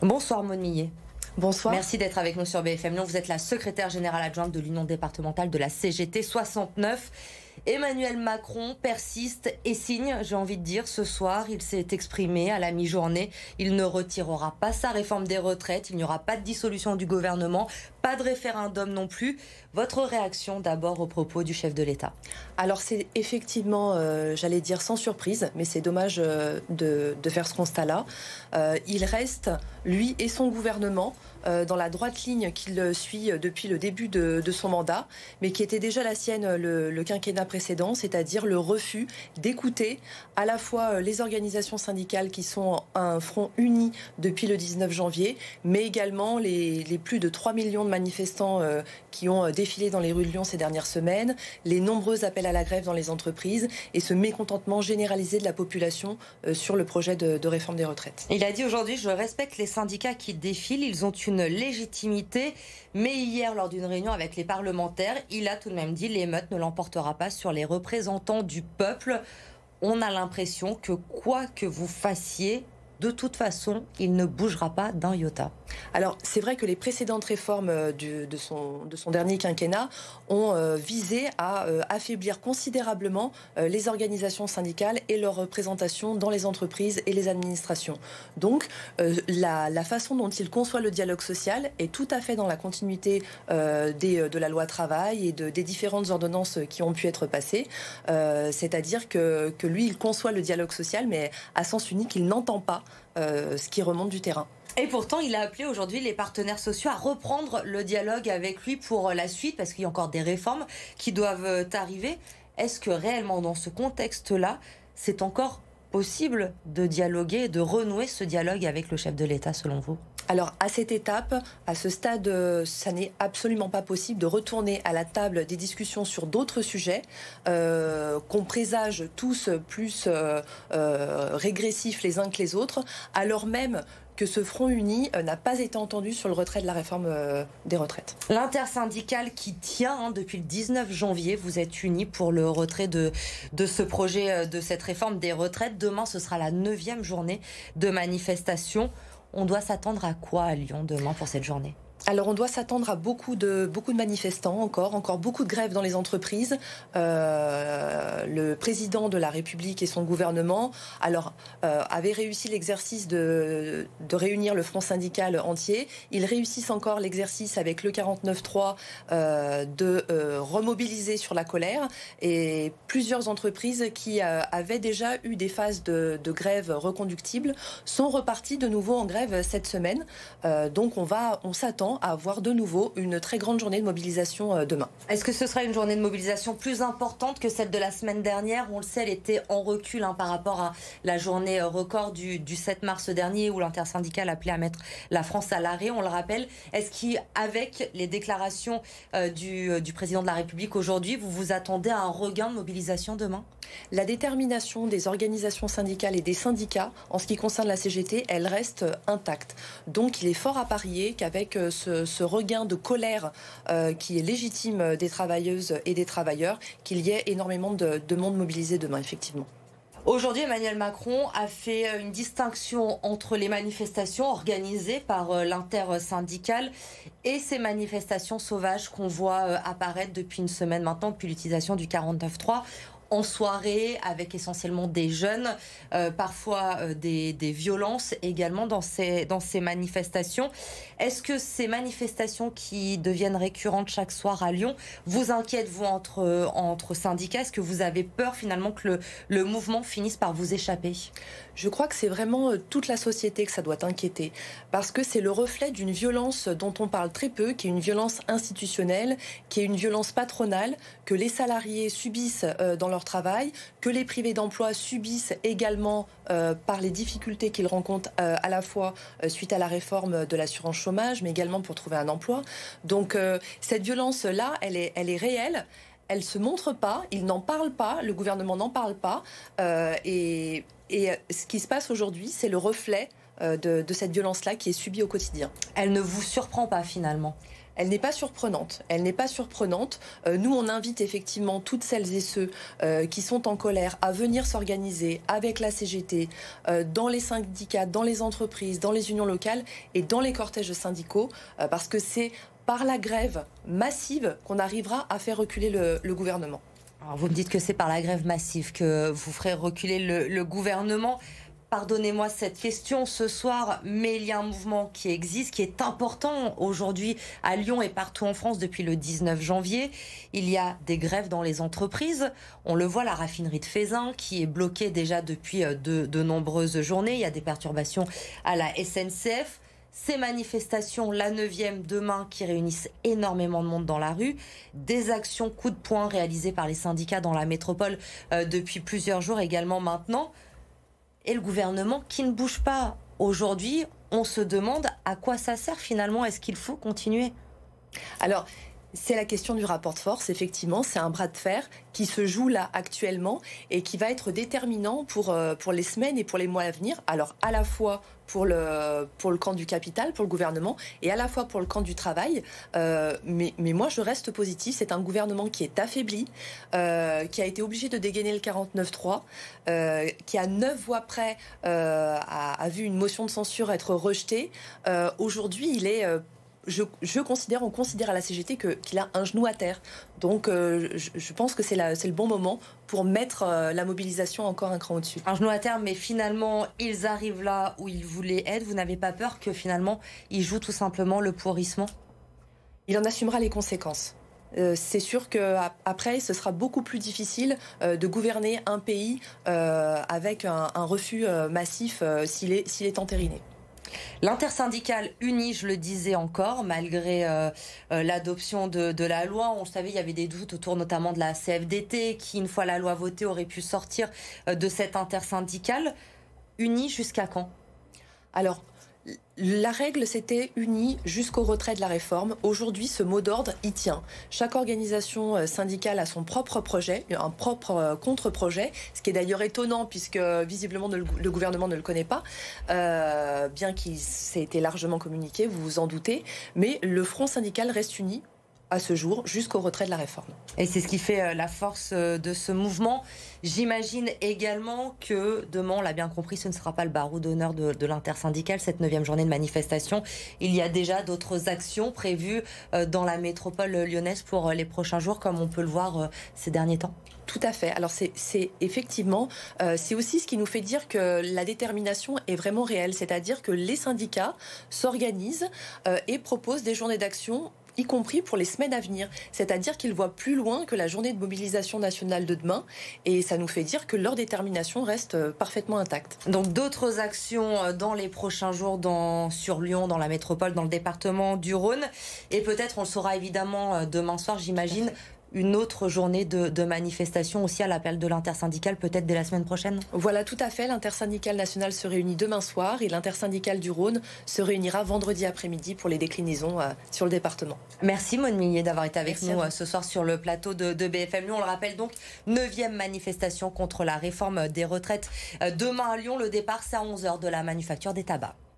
Bonsoir Maud Millet. Bonsoir. Merci d'être avec nous sur BFM Lyon. Vous êtes la secrétaire générale adjointe de l'Union départementale de la CGT 69. Emmanuel Macron persiste et signe, j'ai envie de dire. Ce soir, il s'est exprimé à la mi-journée. Il ne retirera pas sa réforme des retraites. Il n'y aura pas de dissolution du gouvernement, pas de référendum non plus. Votre réaction d'abord aux propos du chef de l'État? Alors c'est effectivement, j'allais dire sans surprise, mais c'est dommage de faire ce constat-là. Il reste, lui et son gouvernement, dans la droite ligne qu'il suit depuis le début de son mandat, mais qui était déjà la sienne le quinquennat précédent, c'est-à-dire le refus d'écouter à la fois les organisations syndicales qui sont un front uni depuis le 19 janvier, mais également les plus de 3 millions de manifestants qui ont défilé dans les rues de Lyon ces dernières semaines, les nombreux appels à la grève dans les entreprises et ce mécontentement généralisé de la population sur le projet de réforme des retraites. Il a dit aujourd'hui: je respecte les syndicats qui défilent, ils ont une légitimité, mais hier, lors d'une réunion avec les parlementaires, il a tout de même dit: l'émeute ne l'emportera pas sur les représentants du peuple. On a l'impression que quoi que vous fassiez, de toute façon, il ne bougera pas d'un iota. Alors, c'est vrai que les précédentes réformes de son dernier quinquennat ont visé à affaiblir considérablement les organisations syndicales et leur représentation dans les entreprises et les administrations. Donc, la façon dont il conçoit le dialogue social est tout à fait dans la continuité de la loi travail et des différentes ordonnances qui ont pu être passées. C'est-à-dire que lui, il conçoit le dialogue social, mais à sens unique, il n'entend pas ce qui remonte du terrain. Et pourtant, il a appelé aujourd'hui les partenaires sociaux à reprendre le dialogue avec lui pour la suite, parce qu'il y a encore des réformes qui doivent arriver. Est-ce que réellement, dans ce contexte-là, c'est encore possible de dialoguer et de renouer ce dialogue avec le chef de l'État, selon vous ? Alors, à cette étape, à ce stade, ça n'est absolument pas possible de retourner à la table des discussions sur d'autres sujets qu'on présage tous plus régressifs les uns que les autres, alors même que ce front uni n'a pas été entendu sur le retrait de la réforme des retraites. L'intersyndicale qui tient depuis le 19 janvier, vous êtes unis pour le retrait de ce projet, de cette réforme des retraites. Demain, ce sera la 9e journée de manifestation. On doit s'attendre à quoi à Lyon demain pour cette journée ? Alors on doit s'attendre à beaucoup de manifestants, encore beaucoup de grèves dans les entreprises. Le président de la République et son gouvernement avaient réussi l'exercice de réunir le front syndical entier. Ils réussissent encore l'exercice avec le 49.3 de remobiliser sur la colère. Et plusieurs entreprises qui avaient déjà eu des phases de grève reconductibles sont reparties de nouveau en grève cette semaine. Donc on s'attend à avoir de nouveau une très grande journée de mobilisation demain. Est-ce que ce sera une journée de mobilisation plus importante que celle de la semaine dernière? On le sait, elle était en recul par rapport à la journée record du 7 mars dernier où l'intersyndicale appelait à mettre la France à l'arrêt, on le rappelle. Est-ce qu'avec les déclarations du président de la République aujourd'hui, vous vous attendez à un regain de mobilisation demain? La détermination des organisations syndicales et des syndicats en ce qui concerne la CGT, elle reste intacte. Donc il est fort à parier qu'avec ce regain de colère qui est légitime des travailleuses et des travailleurs, qu'il y ait énormément de monde mobilisé demain, effectivement. Aujourd'hui, Emmanuel Macron a fait une distinction entre les manifestations organisées par l'intersyndicale et ces manifestations sauvages qu'on voit apparaître depuis une semaine maintenant, depuis l'utilisation du 49.3. En soirée, avec essentiellement des jeunes, parfois des violences également dans ces manifestations. Est-ce que ces manifestations qui deviennent récurrentes chaque soir à Lyon vous inquiètent, vous, entre syndicats? Est-ce que vous avez peur finalement que le mouvement finisse par vous échapper? Je crois que c'est vraiment toute la société que ça doit inquiéter, parce que c'est le reflet d'une violence dont on parle très peu, qui est une violence institutionnelle, qui est une violence patronale, que les salariés subissent dans leur travail, que les privés d'emploi subissent également par les difficultés qu'ils rencontrent à la fois suite à la réforme de l'assurance chômage, mais également pour trouver un emploi. Donc cette violence-là, elle est réelle. Elle ne se montre pas, ils n'en parlent pas, le gouvernement n'en parle pas. Et ce qui se passe aujourd'hui, c'est le reflet de cette violence-là qui est subie au quotidien. Elle ne vous surprend pas finalement? Elle n'est pas surprenante. Elle n'est pas surprenante. Nous, on invite effectivement toutes celles et ceux qui sont en colère à venir s'organiser avec la CGT, dans les syndicats, dans les entreprises, dans les unions locales et dans les cortèges syndicaux, parce que c'est par la grève massive qu'on arrivera à faire reculer le gouvernement. Alors vous me dites que c'est par la grève massive que vous ferez reculer le gouvernement. Pardonnez-moi cette question ce soir, mais il y a un mouvement qui existe, qui est important aujourd'hui à Lyon et partout en France depuis le 19 janvier. Il y a des grèves dans les entreprises. On le voit, la raffinerie de Feyzin qui est bloquée déjà depuis de nombreuses journées. Il y a des perturbations à la SNCF. Ces manifestations, la 9e demain, qui réunissent énormément de monde dans la rue. Des actions coup de poing réalisées par les syndicats dans la métropole depuis plusieurs jours également maintenant. Et le gouvernement qui ne bouge pas. Aujourd'hui, on se demande à quoi ça sert finalement. Est-ce qu'il faut continuer? Alors, c'est la question du rapport de force, effectivement. C'est un bras de fer qui se joue là actuellement et qui va être déterminant pour les semaines et pour les mois à venir. Alors, à la fois pour le camp du capital, pour le gouvernement, et à la fois pour le camp du travail. Mais moi, je reste positive. C'est un gouvernement qui est affaibli, qui a été obligé de dégainer le 49.3, qui à 9 voix près a vu une motion de censure être rejetée. Aujourd'hui, il est... on considère à la CGT qu'il a un genou à terre. Donc je pense que c'est le bon moment pour mettre la mobilisation encore un cran au-dessus. Un genou à terre, mais finalement, ils arrivent là où ils voulaient être. Vous n'avez pas peur que finalement, ils jouent tout simplement le pourrissement? Il en assumera les conséquences. C'est sûr qu'après, ce sera beaucoup plus difficile de gouverner un pays avec un refus massif s'il est entériné. L'intersyndicale unie, je le disais encore, malgré l'adoption de la loi. On le savait, il y avait des doutes autour notamment de la CFDT, qui, une fois la loi votée, aurait pu sortir de cette intersyndicale. Unie jusqu'à quand? Alors, la règle, c'était unie jusqu'au retrait de la réforme. Aujourd'hui, ce mot d'ordre y tient. Chaque organisation syndicale a son propre projet, un propre contre-projet, ce qui est d'ailleurs étonnant puisque visiblement le gouvernement ne le connaît pas, bien qu'il s'ait été largement communiqué, vous vous en doutez. Mais le front syndical reste uni à ce jour jusqu'au retrait de la réforme. Et c'est ce qui fait la force de ce mouvement. J'imagine également que demain, on l'a bien compris, ce ne sera pas le barreau d'honneur de l'intersyndicale, cette 9e journée de manifestation. Il y a déjà d'autres actions prévues dans la métropole lyonnaise pour les prochains jours, comme on peut le voir ces derniers temps. Tout à fait. Alors c'est effectivement, c'est aussi ce qui nous fait dire que la détermination est vraiment réelle, c'est-à-dire que les syndicats s'organisent et proposent des journées d'action, y compris pour les semaines à venir. C'est-à-dire qu'ils voient plus loin que la journée de mobilisation nationale de demain. Et ça nous fait dire que leur détermination reste parfaitement intacte. Donc d'autres actions dans les prochains jours sur Lyon, dans la métropole, dans le département du Rhône. Et peut-être, on le saura évidemment demain soir, j'imagine, une autre journée de manifestation aussi à l'appel de l'intersyndicale, peut-être dès la semaine prochaine? Voilà, tout à fait. L'intersyndicale nationale se réunit demain soir et l'intersyndicale du Rhône se réunira vendredi après-midi pour les déclinaisons sur le département. Merci Maud Millier d'avoir été avec nous ce soir sur le plateau de BFM Lyon. On le rappelle donc, 9e manifestation contre la réforme des retraites. Demain à Lyon, le départ c'est à 11h de la Manufacture des Tabacs.